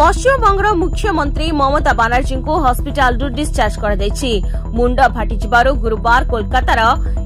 पश्चिमबंगर मुख्यमंत्री ममता बनर्जी को hospital discharge कर मुंड फाटी गुरुवार कोलकातार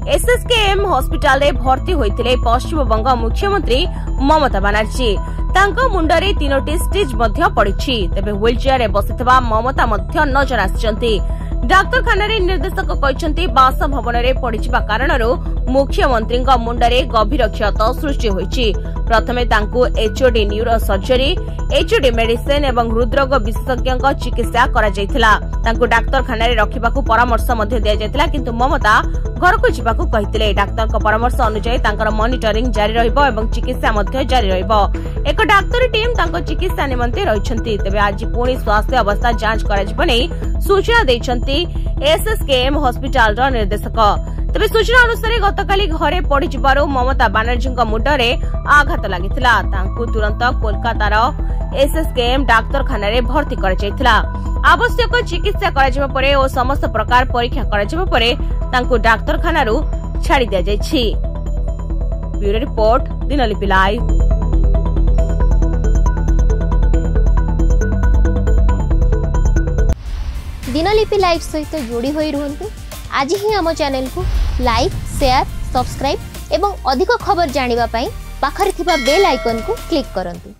एसएसकेएम हॉस्पिटल रे भर्ती होइतिले पश्चिमबंग मुख्यमंत्री ममता बनर्जी। तांको मुंडरे 3टी स्टिच मध्य पड़िछि। तेबे व्हीलचेयर रे बसितबा ममता मध्य नजर आछंती। डाक्तरखाना रे निर्देशक कहछंती बासभवन रे पड़िछिबा कारणरो मुख्यमंत्री मुंडरे गभीर क्षत सृष्टि होइछि। प्रथमे तांको HOD neuro surgery, HOD medicine एवं हृदरोग विशेषज्ञ चिकित्सा करा जायतिला। तांको डाक्तरखाना रे रखिबाकू परामर्श मध्ये दिया जायतिला, किंतु ममता घर को जीवाकू कहितिले। डाक्तर को परामर्श अनुसार तांकर मॉनिटरिंग जारी रहिबो एवं चिकित्सा मध्ये जारी रहिबो। एक डाक्तरी टीम तांको चिकित्सा निमंते रहिछंती। तेबे आज पुणी स्वास्थ्य अवस्था जांच करा जिबो नै सूचना दैछंती एसएसकेएम हॉस्पिटल रो निर्देशक। तेबे सूचना अनुसार गतकाली घरे पड़ी जिबारो ममता बनर्जी मुंडरे आघात लागितिला। तांको तुरंत कोलकातार एसएसकेएम डाक्तरखाना रे भर्ती करा जायतिला। आवश्यक चिकित्सा करा जिबा परे ओ समस्त प्रकार परीक्षा करा जिबा परे तांको डाक्तरखाना रो छाड़ी दिया जायछि। Bureau report Dinalipi live. Dinalipi live सहित जोड़ी होई रहंतु। आज ही आम चैनल को लाइक, शेयर, सब्सक्राइब एवं अधिक खबर जानिबा पई पाखरे थिबा बेल आइकन को क्लिक करंतु।